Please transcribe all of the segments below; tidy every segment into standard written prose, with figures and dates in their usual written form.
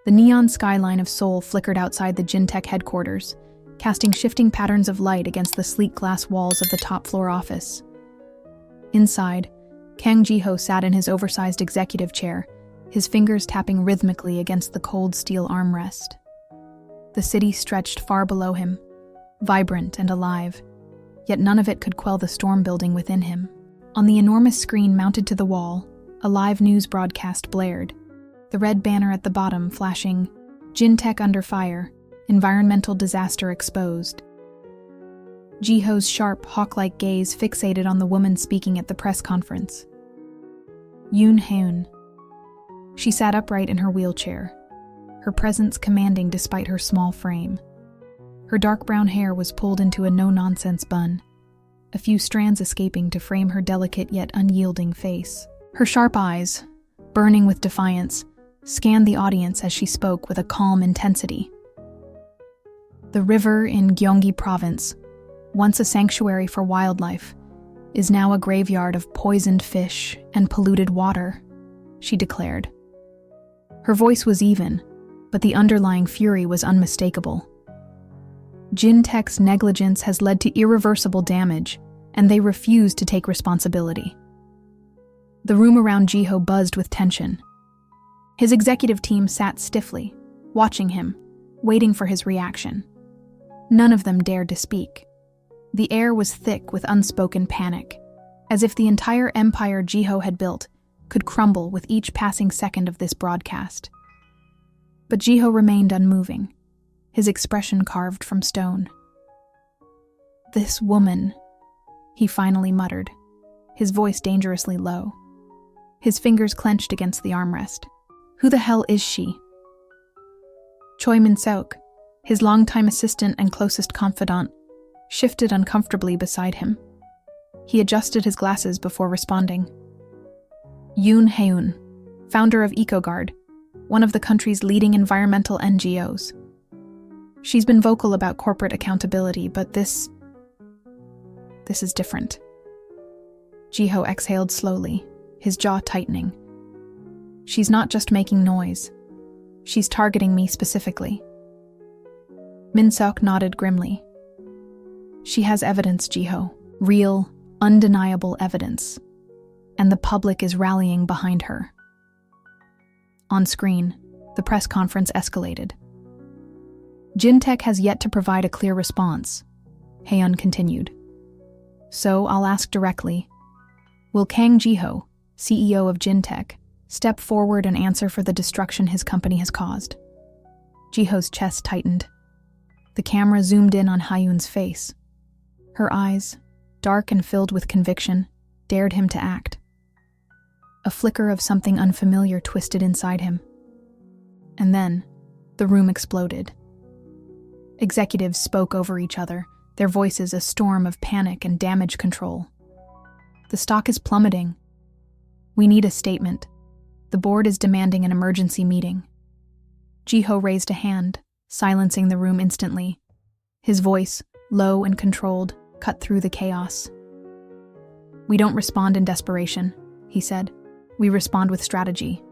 The neon skyline of Seoul flickered outside the Gintech headquarters, casting shifting patterns of light against the sleek glass walls of the top-floor office. Inside, Kang Ji-ho sat in his oversized executive chair, his fingers tapping rhythmically against the cold steel armrest. The city stretched far below him, vibrant and alive, yet none of it could quell the storm building within him. On the enormous screen mounted to the wall, a live news broadcast blared, the red banner at the bottom flashing, "Gintech under fire, environmental disaster exposed." Ji-ho's sharp, hawk-like gaze fixated on the woman speaking at the press conference. Yoon Haeun. She sat upright in her wheelchair, her presence commanding despite her small frame. Her dark brown hair was pulled into a no-nonsense bun, a few strands escaping to frame her delicate yet unyielding face. Her sharp eyes, burning with defiance, scanned the audience as she spoke with a calm intensity. The river in Gyeonggi Province, once a sanctuary for wildlife, is now a graveyard of poisoned fish and polluted water, she declared. Her voice was even, but the underlying fury was unmistakable. Gintech's negligence has led to irreversible damage, and they refuse to take responsibility. The room around Ji-ho buzzed with tension. His executive team sat stiffly, watching him, waiting for his reaction. None of them dared to speak. The air was thick with unspoken panic, as if the entire empire Ji-ho had built could crumble with each passing second of this broadcast. But Ji-ho remained unmoving, his expression carved from stone. "This woman," he finally muttered, his voice dangerously low. His fingers clenched against the armrest. "Who the hell is she?" Choi Min-seok, his longtime assistant and closest confidant, shifted uncomfortably beside him. He adjusted his glasses before responding. Yoon Haeun, founder of EcoGuard, one of the country's leading environmental NGOs. She's been vocal about corporate accountability, but this is different. Ji-ho exhaled slowly, his jaw tightening. She's not just making noise. She's targeting me specifically. Min-seok nodded grimly. She has evidence, Ji-ho. Real, undeniable evidence. And the public is rallying behind her. On screen, the press conference escalated. Gintech has yet to provide a clear response, Haeun continued. So I'll ask directly, will Kang Ji-ho, CEO of Gintech, step forward and answer for the destruction his company has caused? Ji-ho's chest tightened. The camera zoomed in on Haeun's face. Her eyes, dark and filled with conviction, dared him to act. A flicker of something unfamiliar twisted inside him. And then, the room exploded. Executives spoke over each other, their voices a storm of panic and damage control. The stock is plummeting. We need a statement. The board is demanding an emergency meeting. Ji-ho raised a hand, silencing the room instantly. His voice, low and controlled, cut through the chaos. We don't respond in desperation, he said. We respond with strategy.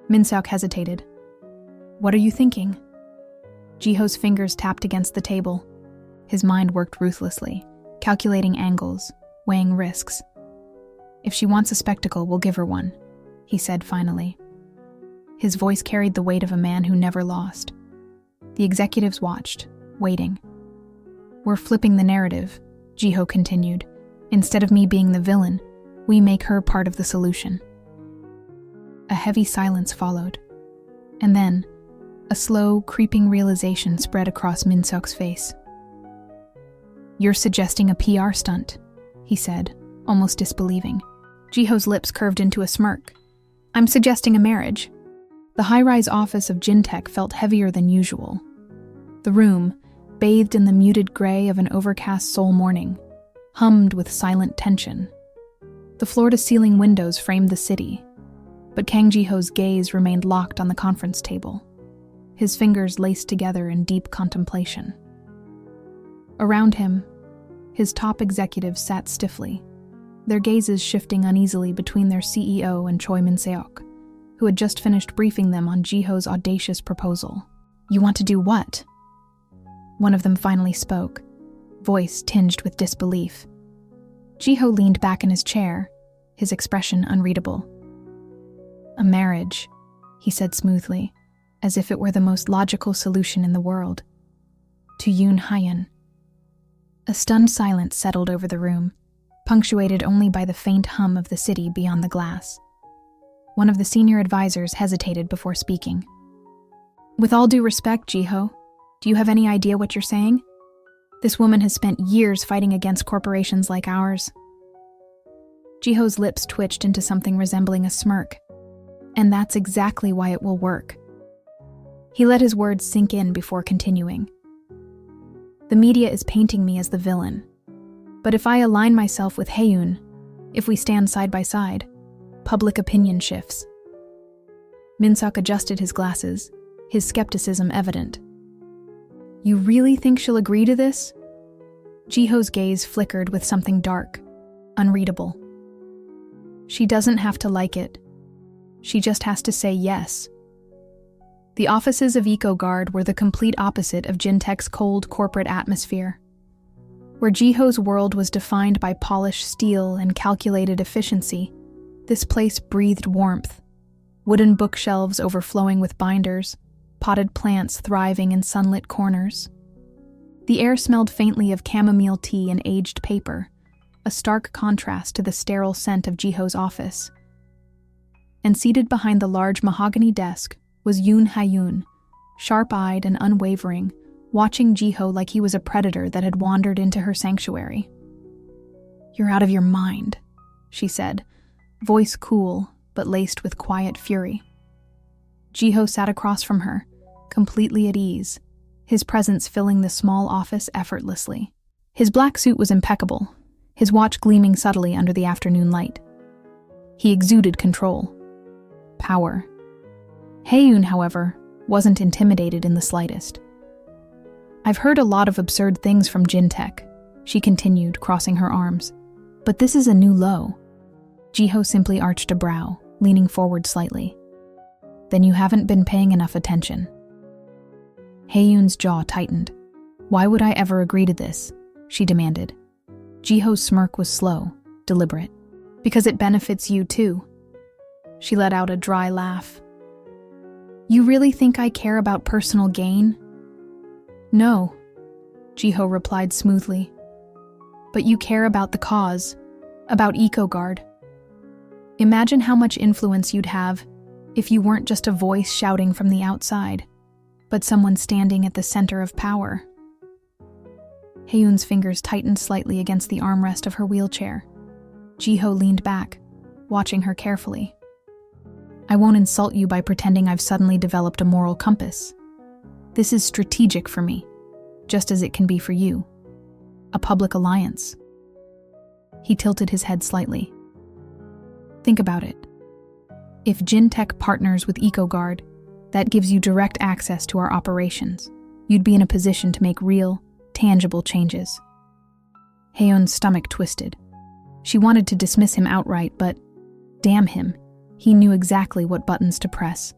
Min-seok hesitated. What are you thinking? Ji-ho's fingers tapped against the table. His mind worked ruthlessly, calculating angles, weighing risks. If she wants a spectacle, we'll give her one, he said finally. His voice carried the weight of a man who never lost. The executives watched, waiting. We're flipping the narrative, Ji-ho continued. Instead of me being the villain, we make her part of the solution. A heavy silence followed. And then, a slow, creeping realization spread across Min-seok's face. You're suggesting a PR stunt, he said, almost disbelieving. Ji-ho's lips curved into a smirk. I'm suggesting a marriage. The high-rise office of Gintech felt heavier than usual. The room, bathed in the muted gray of an overcast Seoul morning, hummed with silent tension. The floor-to-ceiling windows framed the city, but Kang Ji-ho's gaze remained locked on the conference table, his fingers laced together in deep contemplation. Around him, his top executives sat stiffly, their gazes shifting uneasily between their CEO and Choi Min-seok, who had just finished briefing them on Jiho's audacious proposal. "You want to do what?" One of them finally spoke, voice tinged with disbelief. Jiho leaned back in his chair, his expression unreadable. "A marriage," he said smoothly, as if it were the most logical solution in the world. "To Yoon Hyun." A stunned silence settled over the room, punctuated only by the faint hum of the city beyond the glass. One of the senior advisors hesitated before speaking. "With all due respect, Jiho, do you have any idea what you're saying? This woman has spent years fighting against corporations like ours." Jiho's lips twitched into something resembling a smirk. "And that's exactly why it will work." He let his words sink in before continuing. "The media is painting me as the villain. But if I align myself with Haeun, if we stand side by side, public opinion shifts." Min-suk adjusted his glasses, his skepticism evident. "You really think she'll agree to this?" Jiho's gaze flickered with something dark, unreadable. "She doesn't have to like it. She just has to say yes." The offices of EcoGuard were the complete opposite of Jintech's cold corporate atmosphere. Where Jiho's world was defined by polished steel and calculated efficiency, this place breathed warmth. Wooden bookshelves overflowing with binders, potted plants thriving in sunlit corners. The air smelled faintly of chamomile tea and aged paper, a stark contrast to the sterile scent of Jiho's office. And seated behind the large mahogany desk was Yoon Hyun, sharp-eyed and unwavering, watching Jiho like he was a predator that had wandered into her sanctuary. "You're out of your mind," she said, voice cool but laced with quiet fury. Jiho sat across from her, completely at ease, his presence filling the small office effortlessly. His black suit was impeccable, his watch gleaming subtly under the afternoon light. He exuded control, power. Haeun, however, wasn't intimidated in the slightest. "I've heard a lot of absurd things from Jintech," she continued, crossing her arms. "But this is a new low." Jiho simply arched a brow, leaning forward slightly. "Then you haven't been paying enough attention." Haeun's jaw tightened. "Why would I ever agree to this?" she demanded. Jiho's smirk was slow, deliberate. "Because it benefits you too." She let out a dry laugh. "You really think I care about personal gain?" "No," Jiho replied smoothly. "But you care about the cause, about EcoGuard. Imagine how much influence you'd have if you weren't just a voice shouting from the outside, but someone standing at the center of power." Haeun's fingers tightened slightly against the armrest of her wheelchair. Jiho leaned back, watching her carefully. "I won't insult you by pretending I've suddenly developed a moral compass. This is strategic for me, just as it can be for you. A public alliance." He tilted his head slightly. "Think about it. If Jintech partners with EcoGuard, that gives you direct access to our operations. You'd be in a position to make real, tangible changes." Haeun's stomach twisted. She wanted to dismiss him outright, but, damn him, he knew exactly what buttons to press.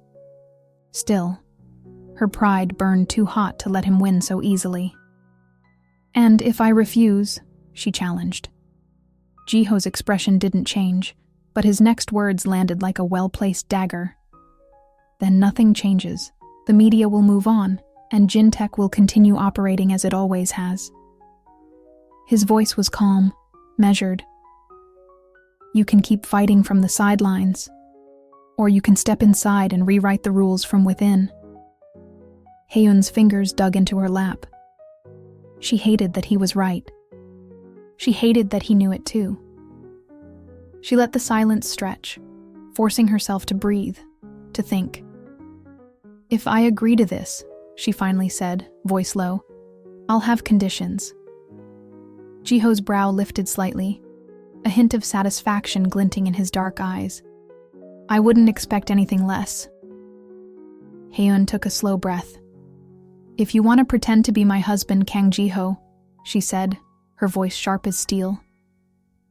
Still, her pride burned too hot to let him win so easily. "And if I refuse?" she challenged. Jiho's expression didn't change, but his next words landed like a well-placed dagger. "Then nothing changes. The media will move on, and Jintech will continue operating as it always has." His voice was calm, measured. "You can keep fighting from the sidelines, or you can step inside and rewrite the rules from within." Haeun's fingers dug into her lap. She hated that he was right. She hated that he knew it too. She let the silence stretch, forcing herself to breathe, to think. "If I agree to this," she finally said, voice low, "I'll have conditions." Jiho's brow lifted slightly, a hint of satisfaction glinting in his dark eyes. "I wouldn't expect anything less." Haeun took a slow breath. "If you want to pretend to be my husband, Kang Jiho," she said, her voice sharp as steel,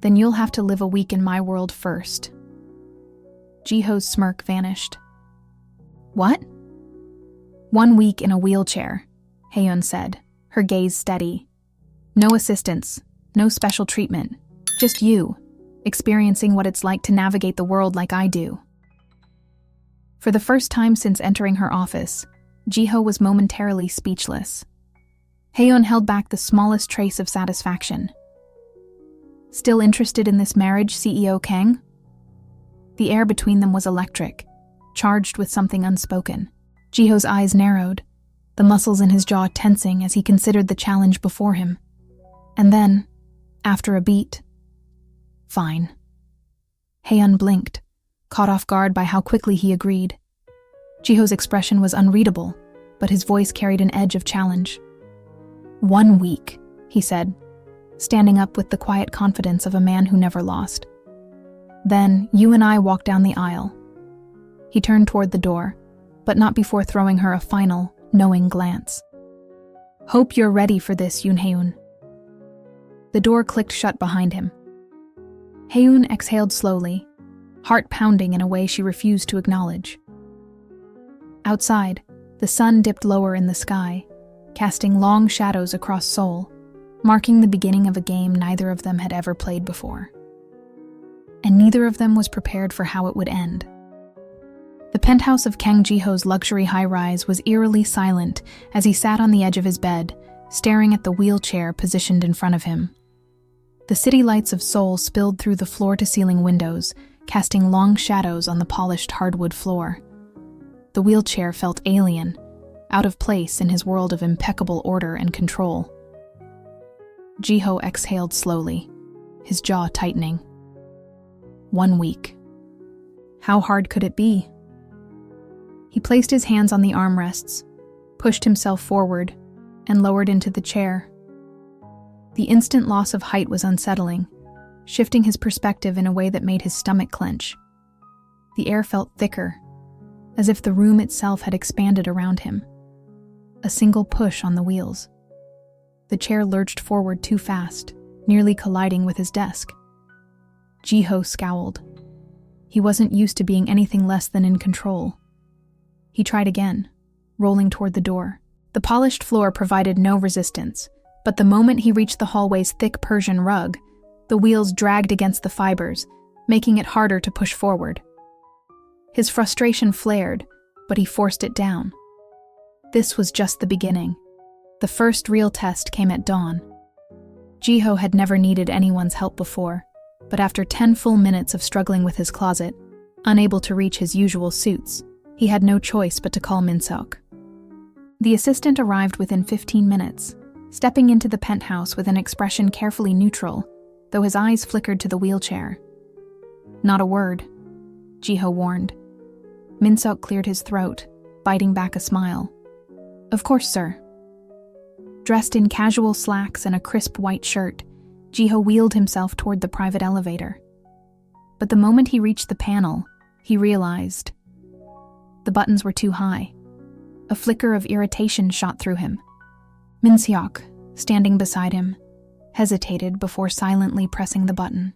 "then you'll have to live a week in my world first." Jiho's smirk vanished. What? 1 week in a wheelchair, Haeun said, her gaze steady. No assistance, no special treatment, just you, experiencing what it's like to navigate the world like I do. For the first time since entering her office, Jiho was momentarily speechless. Haeun held back the smallest trace of satisfaction. Still interested in this marriage, CEO Kang? The air between them was electric, charged with something unspoken. Jiho's eyes narrowed, the muscles in his jaw tensing as he considered the challenge before him. And then, after a beat, fine. Haeun blinked, caught off guard by how quickly he agreed. Jiho's expression was unreadable, but his voice carried an edge of challenge. 1 week, he said, standing up with the quiet confidence of a man who never lost. Then, you and I walk down the aisle. He turned toward the door, but not before throwing her a final, knowing glance. Hope you're ready for this, Yoon Haeun. The door clicked shut behind him. Haeun exhaled slowly, heart pounding in a way she refused to acknowledge. Outside, the sun dipped lower in the sky, casting long shadows across Seoul, marking the beginning of a game neither of them had ever played before. And neither of them was prepared for how it would end. The penthouse of Kang Jiho's luxury high-rise was eerily silent as he sat on the edge of his bed, staring at the wheelchair positioned in front of him. The city lights of Seoul spilled through the floor-to-ceiling windows, casting long shadows on the polished hardwood floor. The wheelchair felt alien, out of place in his world of impeccable order and control. Jiho exhaled slowly, his jaw tightening. 1 week. How hard could it be? He placed his hands on the armrests, pushed himself forward, and lowered into the chair. The instant loss of height was unsettling, shifting his perspective in a way that made his stomach clench. The air felt thicker, as if the room itself had expanded around him. A single push on the wheels. The chair lurched forward too fast, nearly colliding with his desk. Jiho scowled. He wasn't used to being anything less than in control. He tried again, rolling toward the door. The polished floor provided no resistance, but the moment he reached the hallway's thick Persian rug, the wheels dragged against the fibers, making it harder to push forward. His frustration flared, but he forced it down. This was just the beginning. The first real test came at dawn. Jiho had never needed anyone's help before, but after 10 full minutes of struggling with his closet, unable to reach his usual suits, he had no choice but to call Min-seok. The assistant arrived within 15 minutes, stepping into the penthouse with an expression carefully neutral, though his eyes flickered to the wheelchair. Not a word, Jiho warned. Min-seok cleared his throat, biting back a smile. Of course, sir. Dressed in casual slacks and a crisp white shirt, Jiho wheeled himself toward the private elevator. But the moment he reached the panel, he realized the buttons were too high. A flicker of irritation shot through him. Min-seok, standing beside him, hesitated before silently pressing the button.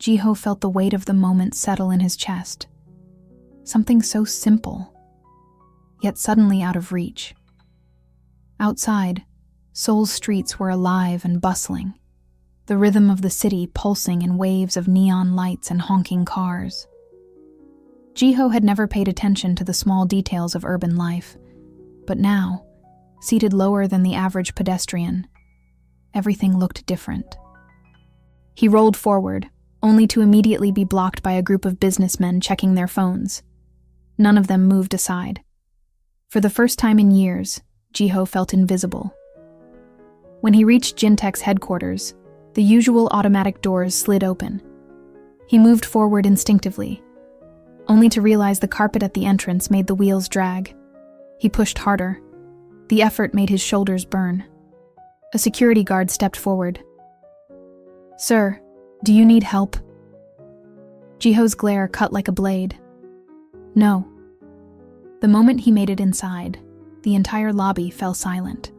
Jiho felt the weight of the moment settle in his chest. Something so simple, yet suddenly out of reach. Outside, Seoul's streets were alive and bustling, the rhythm of the city pulsing in waves of neon lights and honking cars. Jiho had never paid attention to the small details of urban life, but now, seated lower than the average pedestrian, everything looked different. He rolled forward, only to immediately be blocked by a group of businessmen checking their phones. None of them moved aside. For the first time in years, Jiho felt invisible. When he reached Jintech's headquarters, the usual automatic doors slid open. He moved forward instinctively, only to realize the carpet at the entrance made the wheels drag. He pushed harder. The effort made his shoulders burn. A security guard stepped forward. "Sir, do you need help?" Jiho's glare cut like a blade. "No." The moment he made it inside, the entire lobby fell silent.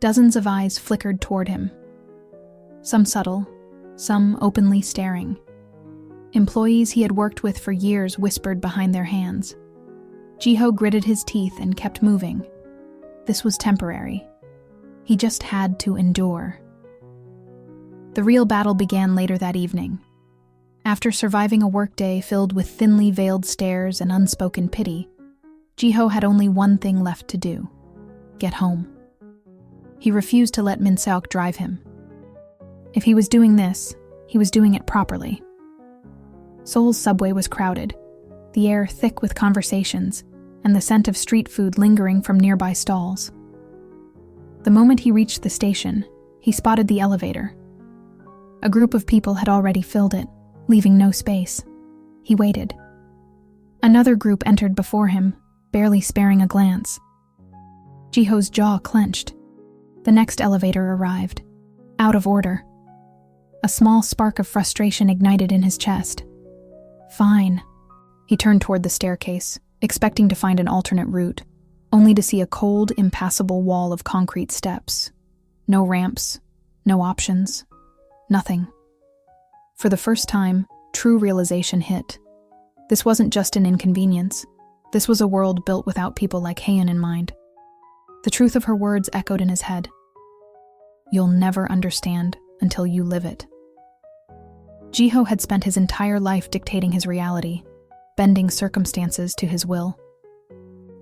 Dozens of eyes flickered toward him. Some subtle, some openly staring. Employees he had worked with for years whispered behind their hands, Jiho gritted his teeth and kept moving. This was temporary. He just had to endure. The real battle began later that evening. After surviving a workday filled with thinly veiled stares and unspoken pity, Jiho had only one thing left to do: get home. He refused to let Min Seok drive him. If he was doing this, he was doing it properly. Seoul's subway was crowded, the air thick with conversations, and the scent of street food lingering from nearby stalls. The moment he reached the station, he spotted the elevator. A group of people had already filled it, leaving no space. He waited. Another group entered before him, barely sparing a glance. Jiho's jaw clenched. The next elevator arrived, out of order. A small spark of frustration ignited in his chest. Fine. He turned toward the staircase, expecting to find an alternate route, only to see a cold, impassable wall of concrete steps. No ramps, no options, nothing. For the first time, true realization hit. This wasn't just an inconvenience. This was a world built without people like Haeun in mind. The truth of her words echoed in his head. You'll never understand until you live it. Jiho had spent his entire life dictating his reality, bending circumstances to his will.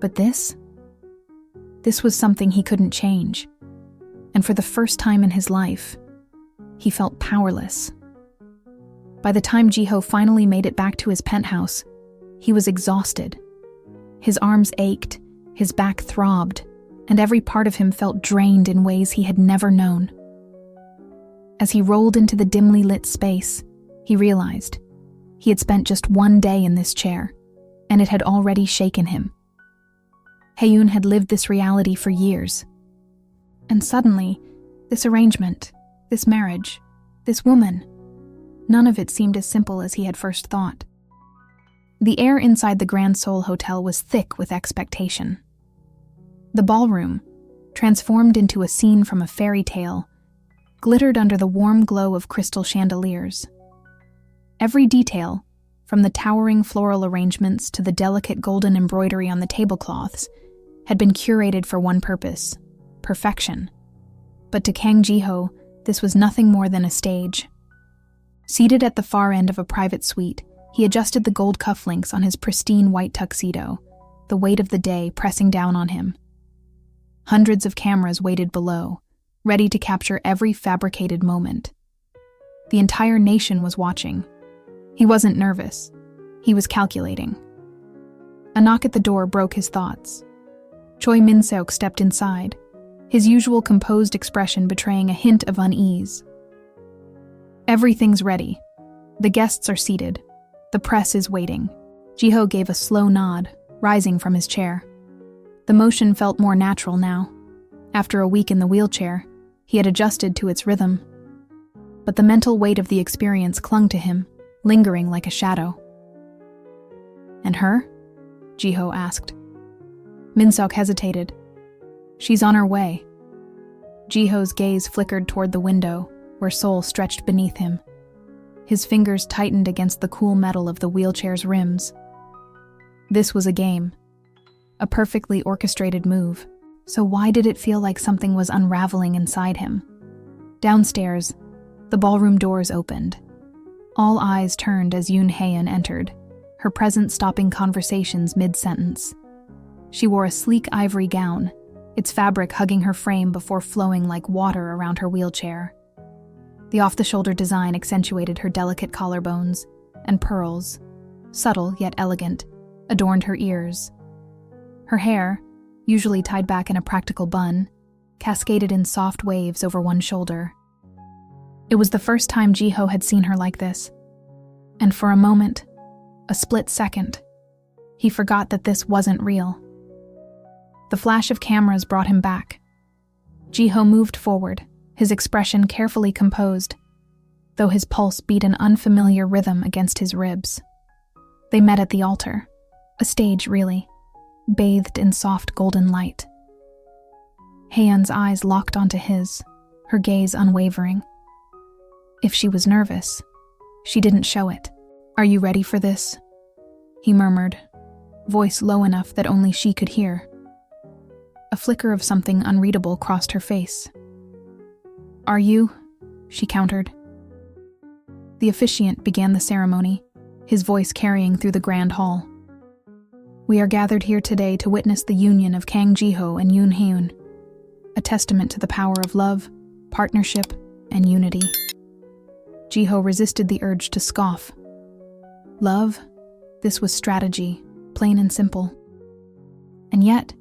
But this was something he couldn't change. And for the first time in his life, he felt powerless. By the time Jiho finally made it back to his penthouse, he was exhausted. His arms ached, his back throbbed, and every part of him felt drained in ways he had never known. As he rolled into the dimly lit space, he realized he had spent just one day in this chair, and it had already shaken him. Haeun had lived this reality for years. And suddenly, this arrangement, this marriage, this woman, none of it seemed as simple as he had first thought. The air inside the Grand Seoul Hotel was thick with expectation. The ballroom, transformed into a scene from a fairy tale, glittered under the warm glow of crystal chandeliers. Every detail, from the towering floral arrangements to the delicate golden embroidery on the tablecloths, had been curated for one purpose: perfection. But to Kang Jiho, this was nothing more than a stage. Seated at the far end of a private suite, he adjusted the gold cufflinks on his pristine white tuxedo, the weight of the day pressing down on him. Hundreds of cameras waited below, ready to capture every fabricated moment. The entire nation was watching. He wasn't nervous. He was calculating. A knock at the door broke his thoughts. Choi Min-seok stepped inside, his usual composed expression betraying a hint of unease. Everything's ready. The guests are seated. The press is waiting. Jiho gave a slow nod, rising from his chair. The motion felt more natural now. After a week in the wheelchair, he had adjusted to its rhythm. But the mental weight of the experience clung to him, lingering like a shadow. And her? Jiho asked. Min-seok hesitated. She's on her way. Jiho's gaze flickered toward the window, where Seoul stretched beneath him. His fingers tightened against the cool metal of the wheelchair's rims. This was a game. A perfectly orchestrated move. So why did it feel like something was unraveling inside him? Downstairs, the ballroom doors opened. All eyes turned as Yoon Haeun entered, her presence stopping conversations mid-sentence. She wore a sleek ivory gown, its fabric hugging her frame before flowing like water around her wheelchair. The off-the-shoulder design accentuated her delicate collarbones, and pearls, subtle yet elegant, adorned her ears. Her hair, usually tied back in a practical bun, cascaded in soft waves over one shoulder. It was the first time Jiho had seen her like this, and for a moment, a split second, he forgot that this wasn't real. The flash of cameras brought him back. Jiho moved forward, his expression carefully composed, though his pulse beat an unfamiliar rhythm against his ribs. They met at the altar, a stage really, bathed in soft golden light. Haeun's eyes locked onto his, her gaze unwavering. If she was nervous, she didn't show it. "Are you ready for this?" he murmured. voice low enough that only she could hear. A flicker of something unreadable crossed her face. "Are you?" she countered. The officiant began the ceremony, his voice carrying through the grand hall. "We are gathered here today to witness the union of Kang Ji-ho and Yoon Hae-un, a testament to the power of love, partnership, and unity." Ji-ho resisted the urge to scoff. Love? This was strategy, plain and simple. And yet,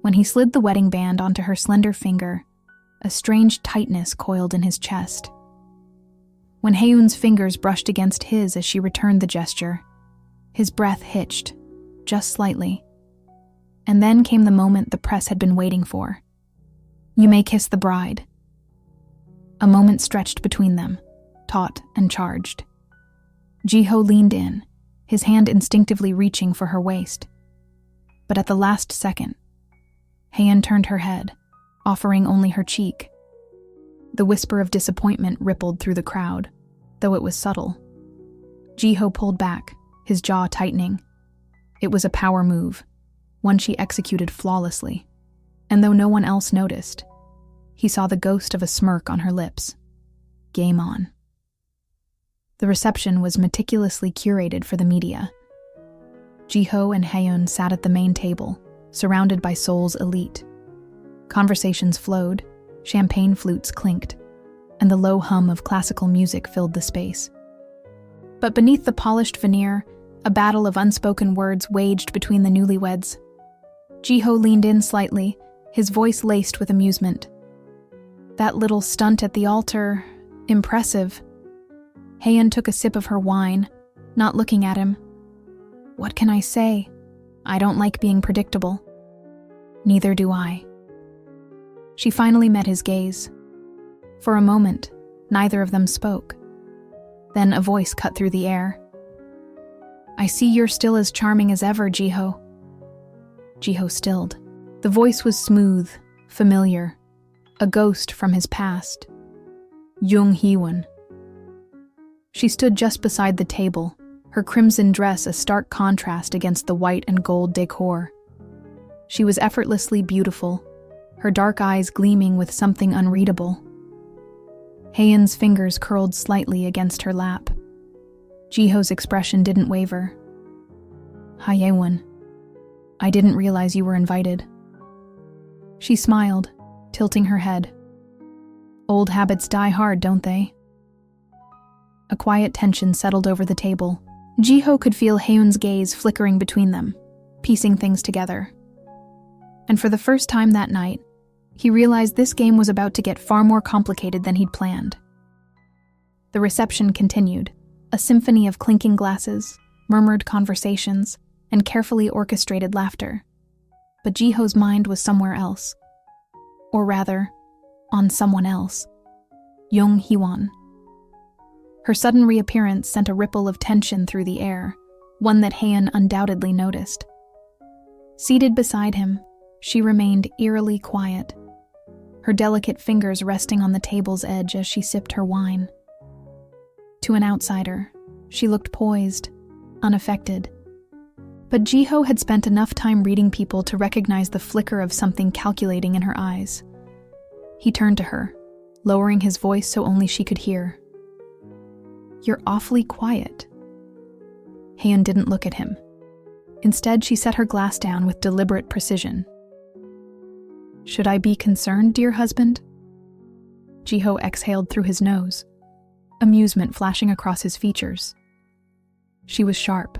when he slid the wedding band onto her slender finger, a strange tightness coiled in his chest. When Hae-un's fingers brushed against his as she returned the gesture, his breath hitched, just slightly. And then came the moment the press had been waiting for. "You may kiss the bride." A moment stretched between them, taut and charged. Ji-ho leaned in, his hand instinctively reaching for her waist. But at the last second, Hae-un turned her head, offering only her cheek. The whisper of disappointment rippled through the crowd, though it was subtle. Ji-ho pulled back, his jaw tightening. It was a power move, one she executed flawlessly. And though no one else noticed, he saw the ghost of a smirk on her lips. Game on. The reception was meticulously curated for the media. Ji-ho and Hae-un sat at the main table, surrounded by Seoul's elite. Conversations flowed, champagne flutes clinked, and the low hum of classical music filled the space. But beneath the polished veneer, a battle of unspoken words waged between the newlyweds. Ji-ho leaned in slightly, his voice laced with amusement. "That little stunt at the altar, impressive." Hae-un took a sip of her wine, not looking at him. "What can I say? I don't like being predictable." "Neither do I." She finally met his gaze. For a moment, neither of them spoke. Then a voice cut through the air. "I see you're still as charming as ever, Ji-ho." Ji-ho stilled. The voice was smooth, familiar, a ghost from his past. Yoon Hae-un. She stood just beside the table, her crimson dress a stark contrast against the white and gold decor. She was effortlessly beautiful, her dark eyes gleaming with something unreadable. Hae-un's fingers curled slightly against her lap. Ji-ho's expression didn't waver. "Hae-un, I didn't realize you were invited." She smiled, tilting her head. "Old habits die hard, don't they?" A quiet tension settled over the table. Ji-ho could feel Hae-un's gaze flickering between them, piecing things together. And for the first time that night, he realized this game was about to get far more complicated than he'd planned. The reception continued, a symphony of clinking glasses, murmured conversations, and carefully orchestrated laughter. But Ji-ho's mind was somewhere else. Or rather, on someone else. Yoon Hae-un. Her sudden reappearance sent a ripple of tension through the air, one that Hae-un undoubtedly noticed. Seated beside him, she remained eerily quiet, her delicate fingers resting on the table's edge as she sipped her wine. To an outsider, she looked poised, unaffected. But Ji-ho had spent enough time reading people to recognize the flicker of something calculating in her eyes. He turned to her, lowering his voice so only she could hear. "You're awfully quiet." Hae-un didn't look at him. Instead, she set her glass down with deliberate precision. "Should I be concerned, dear husband?" Ji-ho exhaled through his nose, amusement flashing across his features. She was sharp.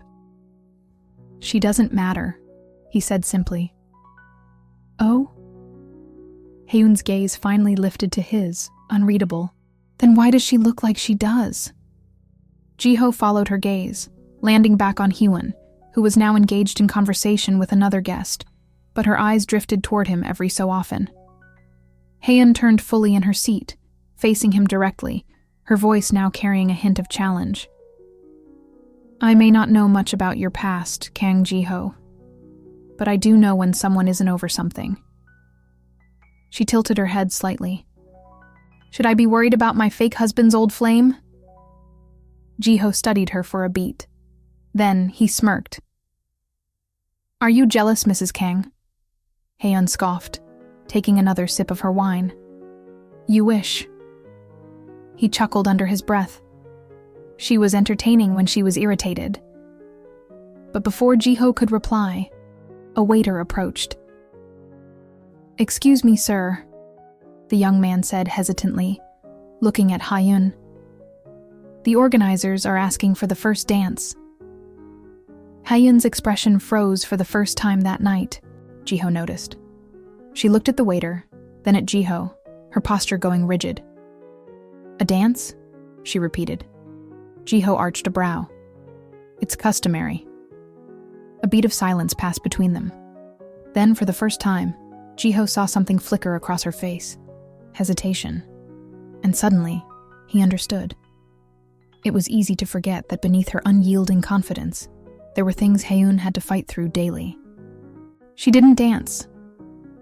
"She doesn't matter," he said simply. "Oh?" Hae-un's gaze finally lifted to his, unreadable. "Then why does she look like she does?" Ji-ho followed her gaze, landing back on Hae-un, who was now engaged in conversation with another guest, but her eyes drifted toward him every so often. Hae-un turned fully in her seat, facing him directly, her voice now carrying a hint of challenge. "I may not know much about your past, Kang Ji-ho, but I do know when someone isn't over something." She tilted her head slightly. "Should I be worried about my fake husband's old flame?" Ji-ho studied her for a beat. Then he smirked. Are you jealous, Mrs. Kang? Haeun scoffed, taking another sip of her wine. You wish. He chuckled under his breath. She was entertaining when she was irritated. But before Jiho could reply, a waiter approached. Excuse me, sir, the young man said hesitantly, looking at Haeun. The organizers are asking for the first dance. Haeun's expression froze for the first time that night, Jiho noticed. She looked at the waiter, then at Jiho, her posture going rigid. A dance? She repeated. Jiho arched a brow. It's customary. A beat of silence passed between them. Then, for the first time, Jiho saw something flicker across her face. Hesitation. And suddenly, he understood. It was easy to forget that beneath her unyielding confidence, there were things Haeun had to fight through daily. She didn't dance.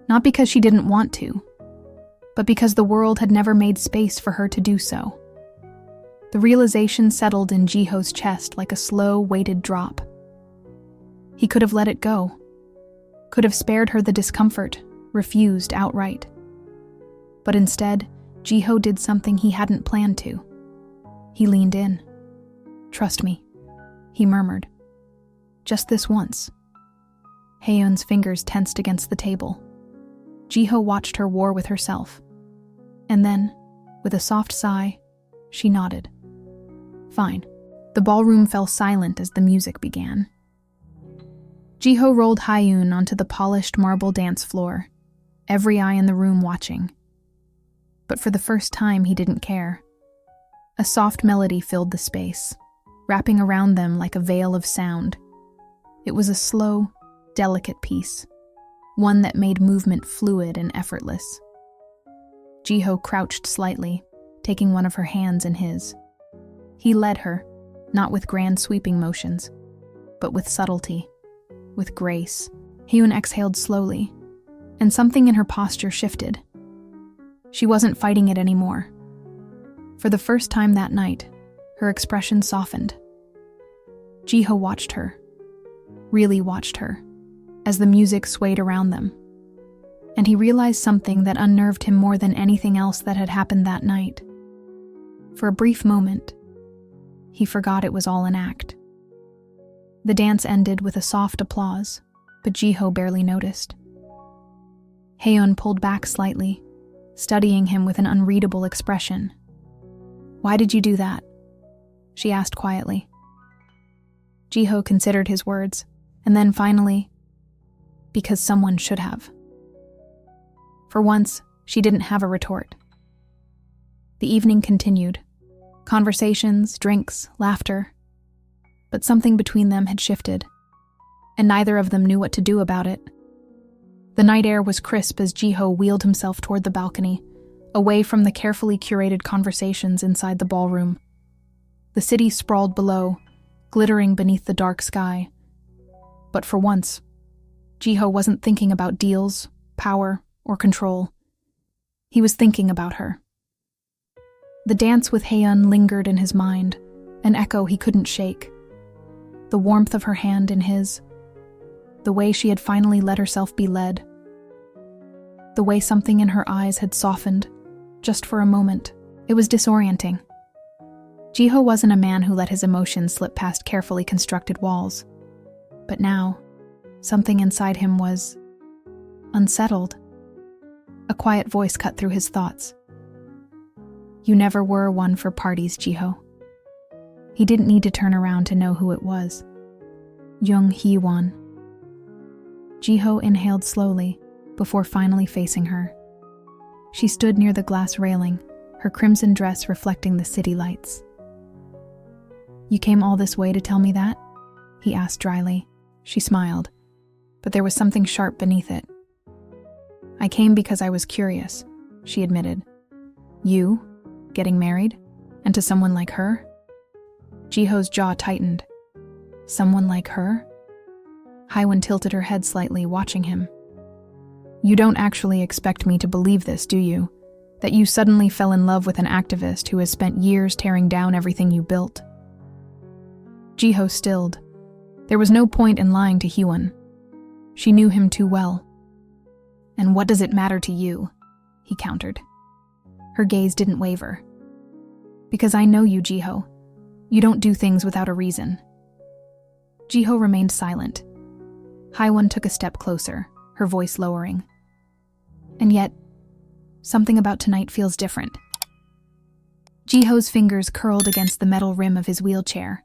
Not because she didn't want to, but because the world had never made space for her to do so. The realization settled in Jiho's chest like a slow, weighted drop. He could have let it go, could have spared her the discomfort, refused outright. But instead, Jiho did something he hadn't planned to. He leaned in. Trust me, he murmured. Just this once. Haeun's fingers tensed against the table. Jiho watched her war with herself. And then, with a soft sigh, she nodded. Fine. The ballroom fell silent as the music began. Jiho rolled Haeun onto the polished marble dance floor, every eye in the room watching. But for the first time, he didn't care. A soft melody filled the space, wrapping around them like a veil of sound. It was a slow, delicate piece, one that made movement fluid and effortless. Jiho crouched slightly, taking one of her hands in his. He led her, not with grand sweeping motions, but with subtlety, with grace. Haeun exhaled slowly, and something in her posture shifted. She wasn't fighting it anymore. For the first time that night, her expression softened. Jiho watched her, really watched her, as the music swayed around them. And he realized something that unnerved him more than anything else that had happened that night. For a brief moment, he forgot it was all an act. The dance ended with a soft applause, but Jiho barely noticed. Haeun pulled back slightly, studying him with an unreadable expression. Why did you do that? She asked quietly. Jiho considered his words, and then finally, because someone should have. For once, she didn't have a retort. The evening continued. Conversations, drinks, laughter. But something between them had shifted, and neither of them knew what to do about it. The night air was crisp as Jiho wheeled himself toward the balcony, away from the carefully curated conversations inside the ballroom. The city sprawled below, glittering beneath the dark sky. But for once, Jiho wasn't thinking about deals, power, or control. He was thinking about her. The dance with Haeun lingered in his mind, an echo he couldn't shake. The warmth of her hand in his, the way she had finally let herself be led, the way something in her eyes had softened, just for a moment. It was disorienting. Jiho wasn't a man who let his emotions slip past carefully constructed walls. But now, something inside him was unsettled. A quiet voice cut through his thoughts. You never were one for parties, Jiho. He didn't need to turn around to know who it was. Jung Hee-won. Jiho inhaled slowly before finally facing her. She stood near the glass railing, her crimson dress reflecting the city lights. You came all this way to tell me that? He asked dryly. She smiled, but there was something sharp beneath it. I came because I was curious, she admitted. You? Getting married? And to someone like her? Jiho's jaw tightened. Someone like her? Haeun tilted her head slightly, watching him. You don't actually expect me to believe this, do you? That you suddenly fell in love with an activist who has spent years tearing down everything you built? Jiho stilled. There was no point in lying to Haeun. She knew him too well. "And what does it matter to you?" he countered. Her gaze didn't waver. "Because I know you, Jiho. You don't do things without a reason." Jiho remained silent. Haiwon took a step closer, her voice lowering. "And yet, something about tonight feels different." Jiho's fingers curled against the metal rim of his wheelchair.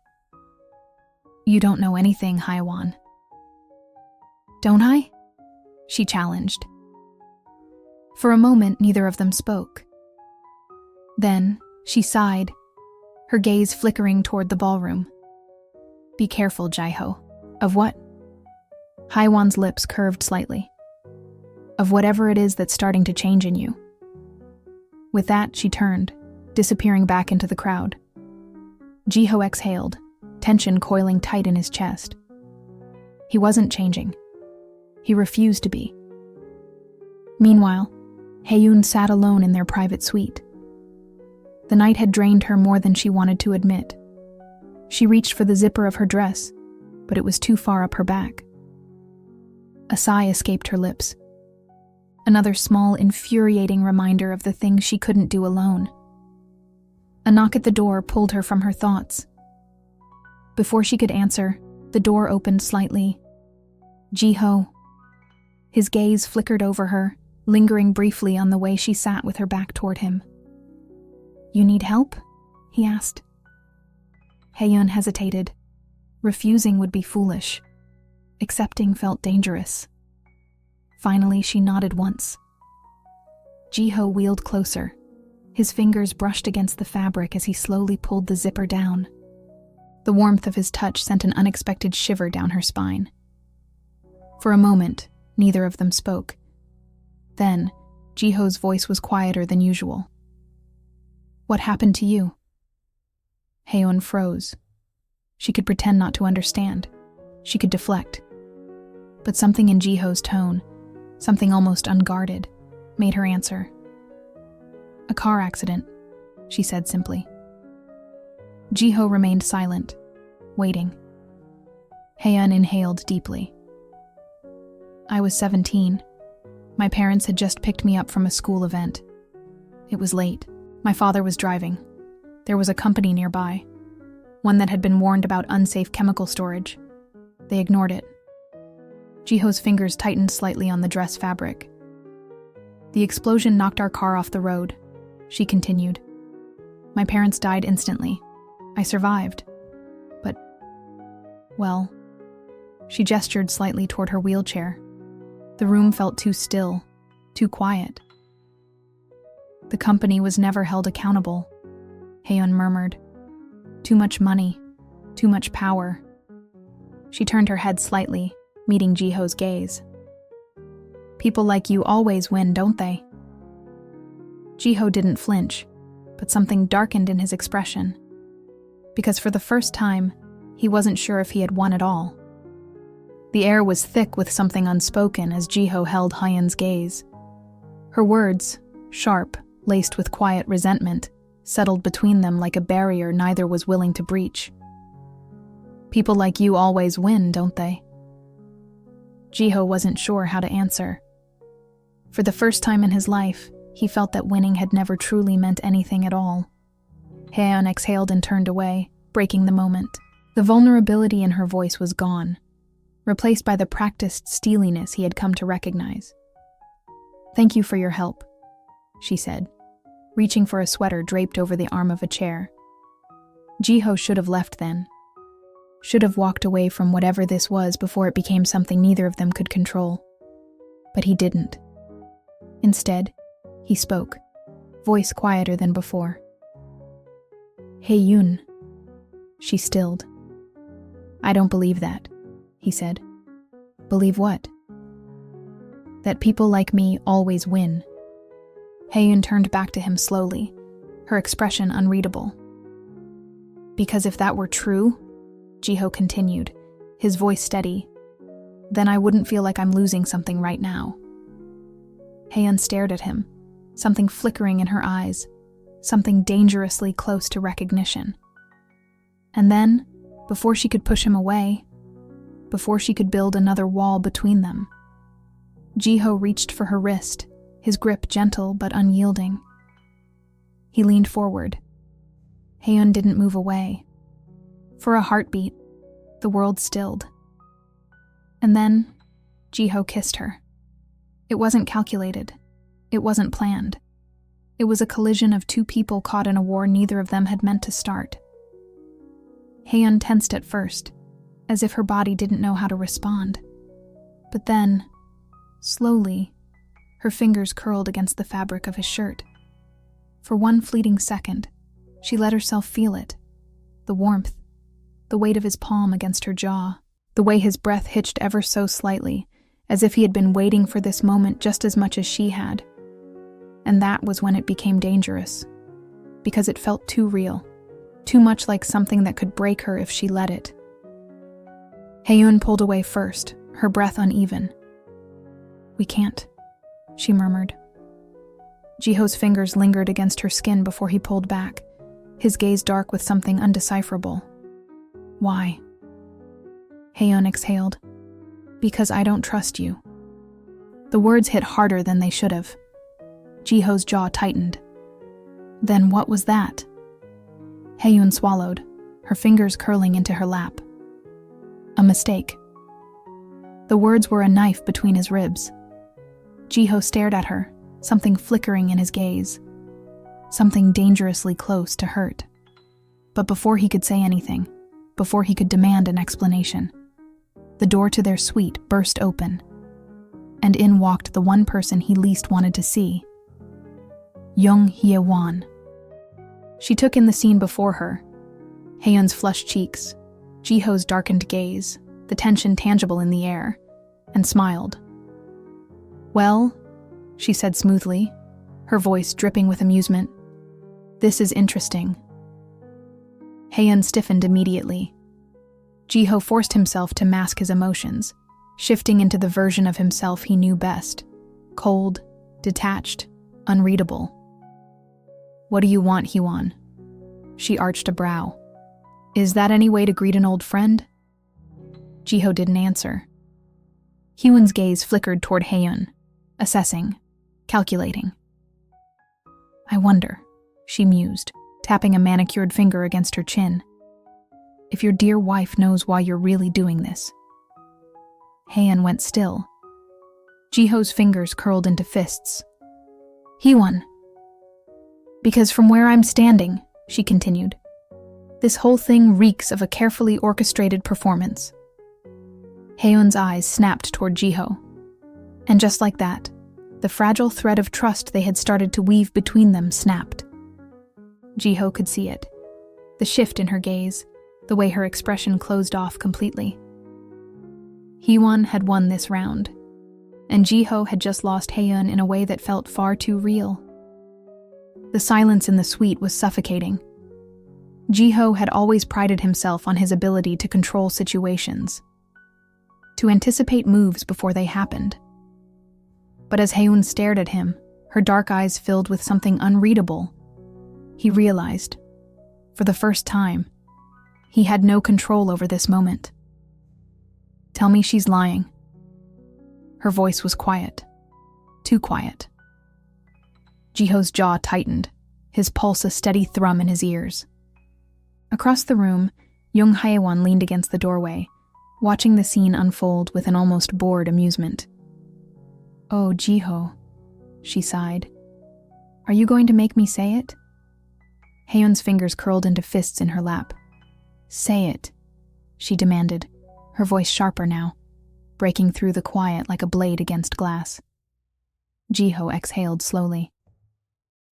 "You don't know anything, Haiwon." "Don't I?" she challenged. For a moment, neither of them spoke. Then, she sighed, her gaze flickering toward the ballroom. "Be careful, Jiho." "Of what?" Haiwon's lips curved slightly. "Of whatever it is that's starting to change in you." With that, she turned, disappearing back into the crowd. Jiho exhaled, tension coiling tight in his chest. He wasn't changing. He refused to be. Meanwhile, Haeyoon sat alone in their private suite. The night had drained her more than she wanted to admit. She reached for the zipper of her dress, but it was too far up her back. A sigh escaped her lips. Another small, infuriating reminder of the things she couldn't do alone. A knock at the door pulled her from her thoughts. Before she could answer, the door opened slightly. Jiho. His gaze flickered over her, lingering briefly on the way she sat with her back toward him. "You need help?" he asked. Haeyoon hesitated. Refusing would be foolish. Accepting felt dangerous. Finally, she nodded once. Jiho wheeled closer. His fingers brushed against the fabric as he slowly pulled the zipper down. The warmth of his touch sent an unexpected shiver down her spine. For a moment, neither of them spoke. Then, Jiho's voice was quieter than usual. "What happened to you?" Haeyoon froze. She could pretend not to understand. She could deflect. But something in Jiho's tone, something almost unguarded, made her answer. "A car accident," she said simply. Jiho remained silent, waiting. Haeyoon inhaled deeply. "I was 17. My parents had just picked me up from a school event. It was late. My father was driving. There was a company nearby, one that had been warned about unsafe chemical storage. They ignored it." Jiho's fingers tightened slightly on the dress fabric. "The explosion knocked our car off the road," she continued. "My parents died instantly. I survived. But, well," she gestured slightly toward her wheelchair. The room felt too still, too quiet. "The company was never held accountable," Haeyoon murmured. "Too much money, too much power." She turned her head slightly, meeting Jiho's gaze. "People like you always win, don't they?" Jiho didn't flinch, but something darkened in his expression. Because for the first time, he wasn't sure if he had won at all. The air was thick with something unspoken as Jiho held Haeyoon's gaze. Her words, sharp, laced with quiet resentment, settled between them like a barrier neither was willing to breach. "People like you always win, don't they?" Jiho wasn't sure how to answer. For the first time in his life, he felt that winning had never truly meant anything at all. Haeyoon exhaled and turned away, breaking the moment. The vulnerability in her voice was gone, replaced by the practiced steeliness he had come to recognize. "Thank you for your help," she said, reaching for a sweater draped over the arm of a chair. Jiho should have left then. Should have walked away from whatever this was before it became something neither of them could control. But he didn't. Instead, he spoke, voice quieter than before. "Haeyoon." She stilled. "I don't believe that," he said. "Believe what?" "That people like me always win." Haeyoon turned back to him slowly, her expression unreadable. "Because if that were true," Jiho continued, his voice steady, "then I wouldn't feel like I'm losing something right now." Haeyoon stared at him, something flickering in her eyes, something dangerously close to recognition. And then, before she could push him away, before she could build another wall between them. Jiho reached for her wrist, his grip gentle but unyielding. He leaned forward. Haeun didn't move away. For a heartbeat, the world stilled. And then, Jiho kissed her. It wasn't calculated. It wasn't planned. It was a collision of two people caught in a war neither of them had meant to start. Haeun tensed at first, as if her body didn't know how to respond. But then, slowly, her fingers curled against the fabric of his shirt. For one fleeting second, she let herself feel it. The warmth, the weight of his palm against her jaw, the way his breath hitched ever so slightly, as if he had been waiting for this moment just as much as she had. And that was when it became dangerous, because it felt too real, too much like something that could break her if she let it. Haeun pulled away first, her breath uneven. "We can't," she murmured. Jiho's fingers lingered against her skin before he pulled back, his gaze dark with something undecipherable. "Why?" Haeun exhaled. "Because I don't trust you." The words hit harder than they should have. Jiho's jaw tightened. "Then what was that?" Haeun swallowed, her fingers curling into her lap. "A mistake." The words were a knife between his ribs. Jiho stared at her, something flickering in his gaze, something dangerously close to hurt. But before he could say anything, before he could demand an explanation, the door to their suite burst open, and in walked the one person he least wanted to see, Young Hye-won. She took in the scene before her, Haeun's flushed cheeks, Jiho's darkened gaze, the tension tangible in the air, and smiled. "Well," she said smoothly, her voice dripping with amusement, "this is interesting." Haeun stiffened immediately. Jiho forced himself to mask his emotions, shifting into the version of himself he knew best, cold, detached, unreadable. "What do you want, Hye-won?" She arched a brow. "Is that any way to greet an old friend?" Jiho didn't answer. Hye-won's gaze flickered toward Haeun, assessing, calculating. "I wonder," she mused, tapping a manicured finger against her chin, "if your dear wife knows why you're really doing this." Haeun went still. Jiho's fingers curled into fists. "Hye-won." "Because from where I'm standing," she continued, "this whole thing reeks of a carefully orchestrated performance." Haeun's eyes snapped toward Jiho. And just like that, the fragile thread of trust they had started to weave between them snapped. Jiho could see it. The shift in her gaze, the way her expression closed off completely. Hye-won had won this round, and Jiho had just lost Haeun in a way that felt far too real. The silence in the suite was suffocating. Jiho had always prided himself on his ability to control situations, to anticipate moves before they happened. But as Haeun stared at him, her dark eyes filled with something unreadable, he realized, for the first time, he had no control over this moment. "Tell me she's lying." Her voice was quiet, too quiet. Jiho's jaw tightened, his pulse a steady thrum in his ears. Across the room, Young Hye-won leaned against the doorway, watching the scene unfold with an almost bored amusement. "Oh, Jiho," she sighed. "Are you going to make me say it?" Haeun's fingers curled into fists in her lap. "Say it," she demanded, her voice sharper now, breaking through the quiet like a blade against glass. Jiho exhaled slowly.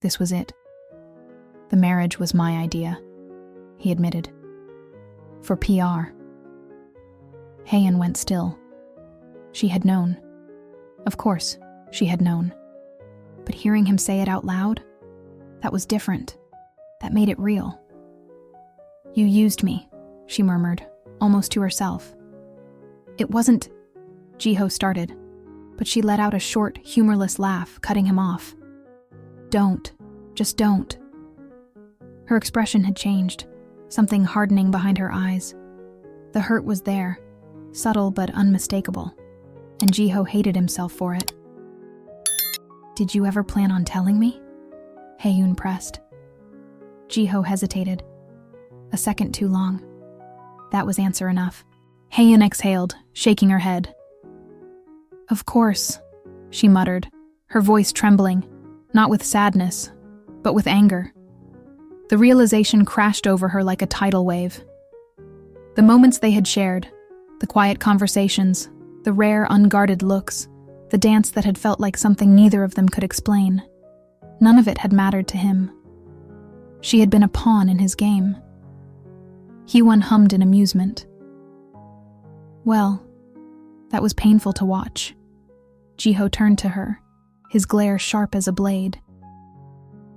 This was it. "The marriage was my idea," he admitted. "For PR." Haeun went still. She had known. Of course, she had known. But hearing him say it out loud, that was different. That made it real. "You used me," she murmured, almost to herself. "It wasn't," Jiho started, but she let out a short, humorless laugh, cutting him off. "Don't. Just don't." Her expression had changed, something hardening behind her eyes. The hurt was there, subtle but unmistakable, and Jiho hated himself for it. "Did you ever plan on telling me?" Haeun pressed. Jiho hesitated. A second too long. That was answer enough. Haeun exhaled, shaking her head. "Of course," she muttered, her voice trembling, not with sadness, but with anger. The realization crashed over her like a tidal wave. The moments they had shared, the quiet conversations, the rare, unguarded looks, the dance that had felt like something neither of them could explain, none of it had mattered to him. She had been a pawn in his game. Hyewon hummed in amusement. Well, that was painful to watch. Jiho turned to her, his glare sharp as a blade.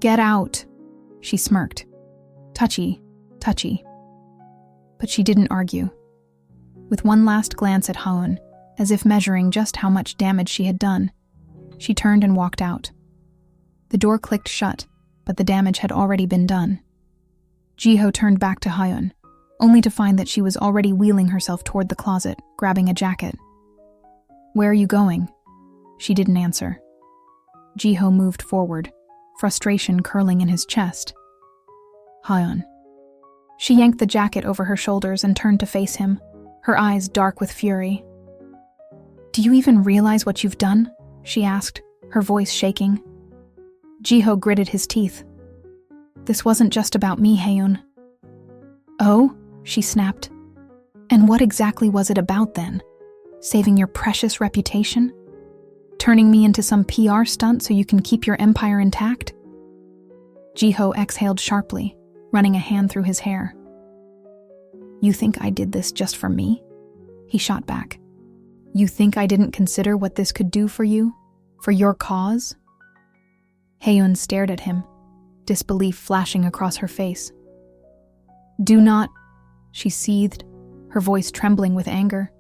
"Get out," she smirked. Touchy, touchy. But she didn't argue. With one last glance at Haeun, as if measuring just how much damage she had done, she turned and walked out. The door clicked shut, but the damage had already been done. Jiho turned back to Haeun, only to find that she was already wheeling herself toward the closet, grabbing a jacket. "Where are you going?" She didn't answer. Jiho moved forward, frustration curling in his chest. "Haeun." She yanked the jacket over her shoulders and turned to face him, her eyes dark with fury. "Do you even realize what you've done?" she asked, her voice shaking. Jiho gritted his teeth. "This wasn't just about me, Haeun." "Oh?" she snapped. "And what exactly was it about then? Saving your precious reputation? Turning me into some PR stunt so you can keep your empire intact?" Jiho exhaled sharply, running a hand through his hair. "You think I did this just for me?" He shot back. "You think I didn't consider what this could do for you? For your cause?" Haeun stared at him, disbelief flashing across her face. "Do not," she seethed, her voice trembling with anger.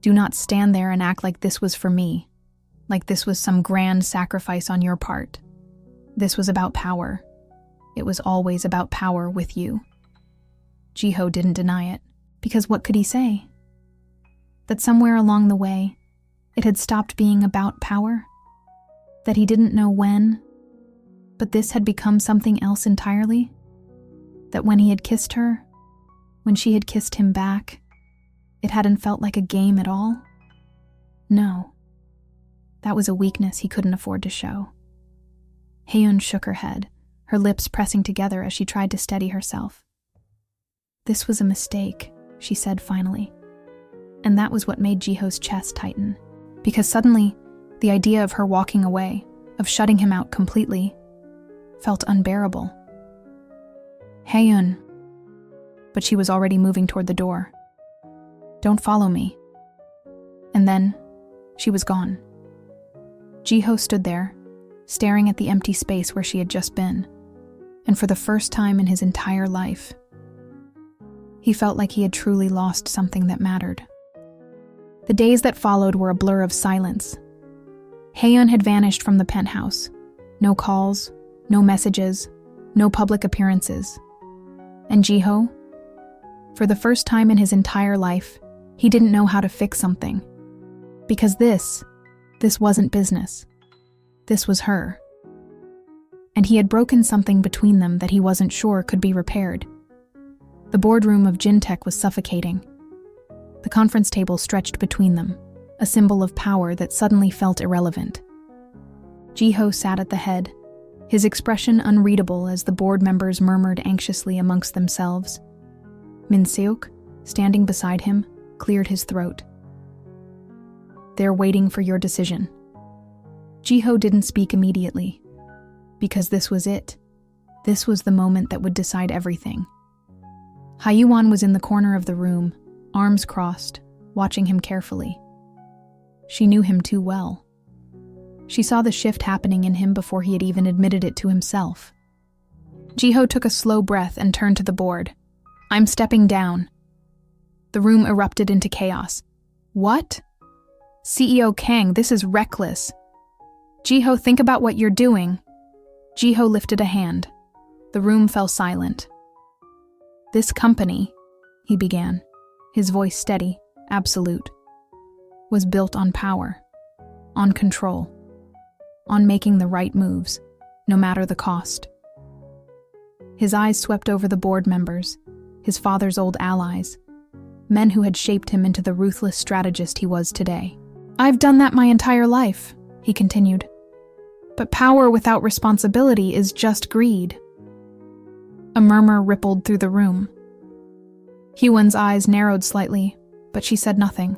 "Do not stand there and act like this was for me, like this was some grand sacrifice on your part. This was about power. It was always about power with you." Jiho didn't deny it, because what could he say? That somewhere along the way, it had stopped being about power? That he didn't know when, but this had become something else entirely? That when he had kissed her, when she had kissed him back, it hadn't felt like a game at all? No. That was a weakness he couldn't afford to show. Haeun shook her head, her lips pressing together as she tried to steady herself. "This was a mistake," she said finally. And that was what made Jiho's chest tighten, because suddenly, the idea of her walking away, of shutting him out completely, felt unbearable. "Haeun." But she was already moving toward the door. "Don't follow me." And then, she was gone. Jiho stood there, staring at the empty space where she had just been, and for the first time in his entire life, he felt like he had truly lost something that mattered. The days that followed were a blur of silence. Haeun had vanished from the penthouse. No calls, no messages, no public appearances. And Jiho? For the first time in his entire life, he didn't know how to fix something. Because this wasn't business. This was her. And he had broken something between them that he wasn't sure could be repaired. The boardroom of Jintech was suffocating. The conference table stretched between them, a symbol of power that suddenly felt irrelevant. Jiho sat at the head, his expression unreadable as the board members murmured anxiously amongst themselves. Min-seok, standing beside him, cleared his throat. "They're waiting for your decision." Jiho didn't speak immediately, because this was it. This was the moment that would decide everything. Hyewon was in the corner of the room, arms crossed, watching him carefully. She knew him too well. She saw the shift happening in him before he had even admitted it to himself. Jiho took a slow breath and turned to the board. "I'm stepping down." The room erupted into chaos. "What? CEO Kang, this is reckless. Jiho, think about what you're doing." Jiho lifted a hand. The room fell silent. "This company," he began, his voice steady, absolute, was built on power, on control, on making the right moves, no matter the cost. His eyes swept over the board members, his father's old allies, men who had shaped him into the ruthless strategist he was today. "I've done that my entire life," he continued. "But power without responsibility is just greed." A murmur rippled through the room. Hyun's eyes narrowed slightly, but she said nothing.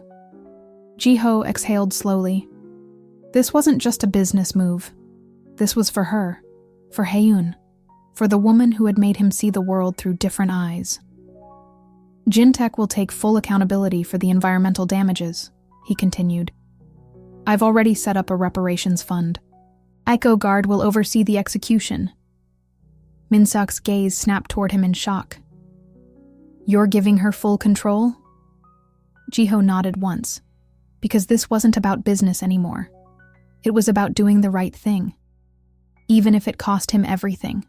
Ji-ho exhaled slowly. This wasn't just a business move. This was for her, for Hyun, for the woman who had made him see the world through different eyes. "Jintech will take full accountability for the environmental damages," he continued. "I've already set up a reparations fund. Echo Guard will oversee the execution." Minsuk's gaze snapped toward him in shock. "You're giving her full control?" Ji-ho nodded once, because this wasn't about business anymore. It was about doing the right thing, even if it cost him everything.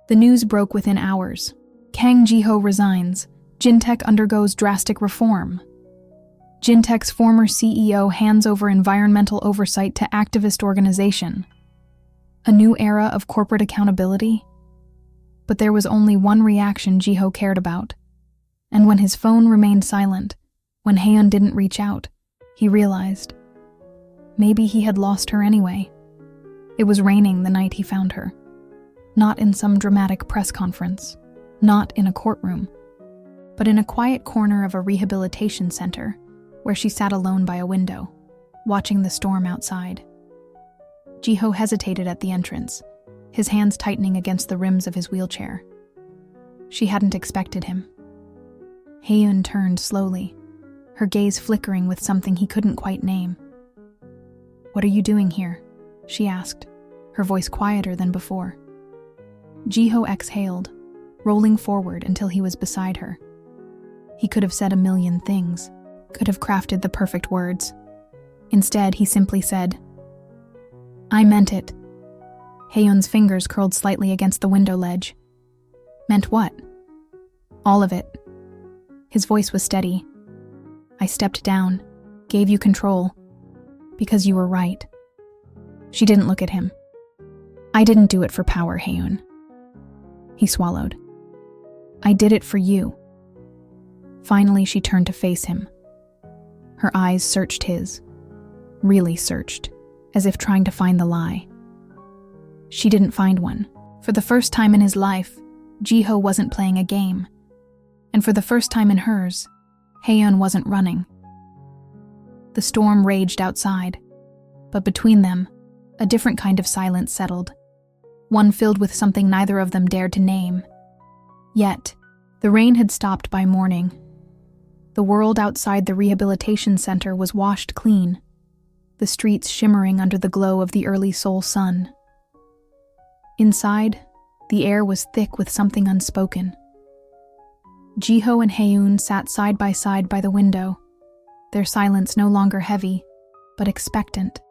The news broke within hours. Kang Ji-ho resigns. Jintech undergoes drastic reform. Jintech's former CEO hands over environmental oversight to activist organization. A new era of corporate accountability? But there was only one reaction Ji-ho cared about. And when his phone remained silent, when Hyun didn't reach out, he realized maybe he had lost her anyway. It was raining the night he found her. Not in some dramatic press conference, not in a courtroom, but in a quiet corner of a rehabilitation center where she sat alone by a window, watching the storm outside. Ji-ho hesitated at the entrance, his hands tightening against the rims of his wheelchair. She hadn't expected him. Hyun turned slowly, her gaze flickering with something he couldn't quite name. "What are you doing here?" she asked, her voice quieter than before. Ji-ho exhaled, rolling forward until he was beside her. He could have said a million things, could have crafted the perfect words. Instead, he simply said, "I meant it." Hyun's fingers curled slightly against the window ledge. "Meant what?" "All of it." His voice was steady. "I stepped down, gave you control, because you were right." She didn't look at him. "I didn't do it for power, Hyun." He swallowed. "I did it for you." Finally, she turned to face him. Her eyes searched his. Really searched, as if trying to find the lie. She didn't find one. For the first time in his life, Ji-ho wasn't playing a game. And for the first time in hers, Hyun wasn't running. The storm raged outside, but between them, a different kind of silence settled, one filled with something neither of them dared to name. Yet, the rain had stopped by morning. The world outside the rehabilitation center was washed clean, the streets shimmering under the glow of the early Seoul sun. Inside, the air was thick with something unspoken. Ji-ho and Hyun sat side by the window, their silence no longer heavy, but expectant.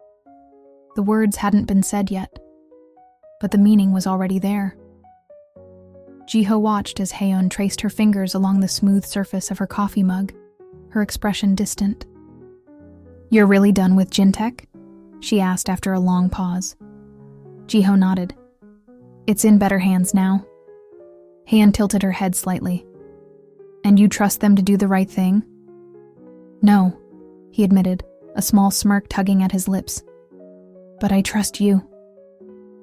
The words hadn't been said yet, but the meaning was already there. Ji-ho watched as Hyun traced her fingers along the smooth surface of her coffee mug, her expression distant. "You're really done with Jintech?" she asked after a long pause. Ji-ho nodded. "It's in better hands now." Hyun tilted her head slightly. "And you trust them to do the right thing?" "No," he admitted, a small smirk tugging at his lips. "But I trust you."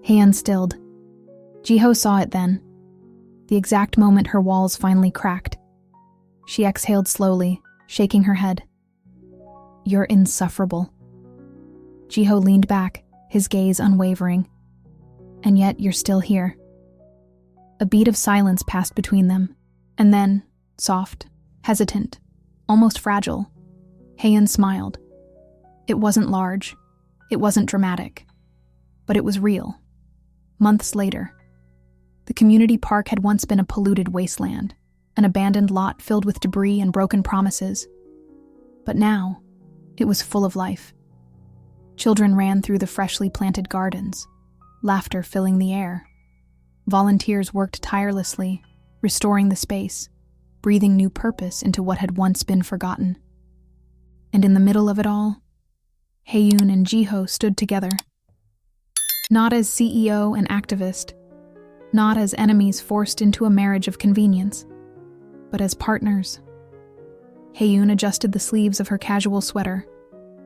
Hyun stilled. Ji-ho saw it then, the exact moment her walls finally cracked. She exhaled slowly, shaking her head. "You're insufferable." Ji-ho leaned back, his gaze unwavering. "And yet you're still here." A beat of silence passed between them, and then, soft, hesitant, almost fragile, Hyun smiled. It wasn't large, it wasn't dramatic, but it was real. Months later, the community park had once been a polluted wasteland, an abandoned lot filled with debris and broken promises. But now, it was full of life. Children ran through the freshly planted gardens, laughter filling the air. Volunteers worked tirelessly, restoring the space. breathing new purpose into what had once been forgotten. And in the middle of it all, Hae-yoon and Ji-ho stood together. Not as CEO and activist, not as enemies forced into a marriage of convenience, but as partners. Hae-yoon adjusted the sleeves of her casual sweater,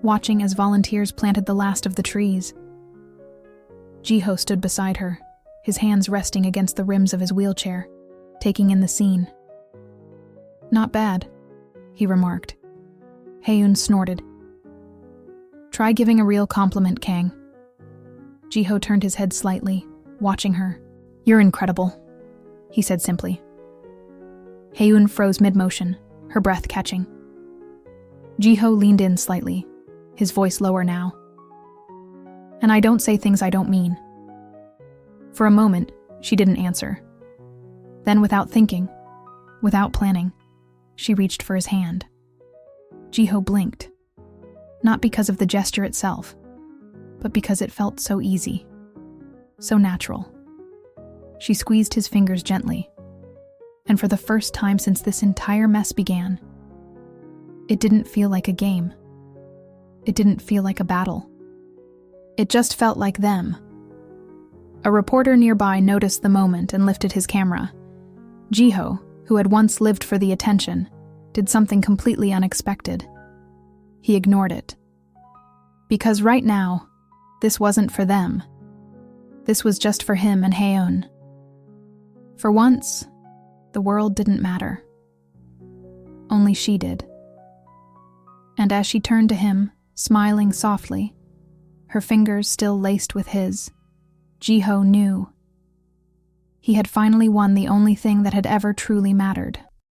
watching as volunteers planted the last of the trees. Ji-ho stood beside her, his hands resting against the rims of his wheelchair, taking in the scene. "Not bad," he remarked. Hae-yoon snorted. "Try giving a real compliment, Kang." Ji-ho turned his head slightly, watching her. "You're incredible," he said simply. Hae-yoon froze mid-motion, her breath catching. Ji-ho leaned in slightly, his voice lower now. "And I don't say things I don't mean." For a moment, she didn't answer. Then, without thinking, without planning, she reached for his hand. Ji-ho blinked, not because of the gesture itself, but because it felt so easy, so natural. She squeezed his fingers gently, and for the first time since this entire mess began, it didn't feel like a game. It didn't feel like a battle. It just felt like them. A reporter nearby noticed the moment and lifted his camera. Ji-ho, who had once lived for the attention, did something completely unexpected. He ignored it. Because right now, this wasn't for them. This was just for him and Hae-yoon. For once, the world didn't matter. Only she did. And as she turned to him, smiling softly, her fingers still laced with his, Ji-ho knew. He had finally won the only thing that had ever truly mattered.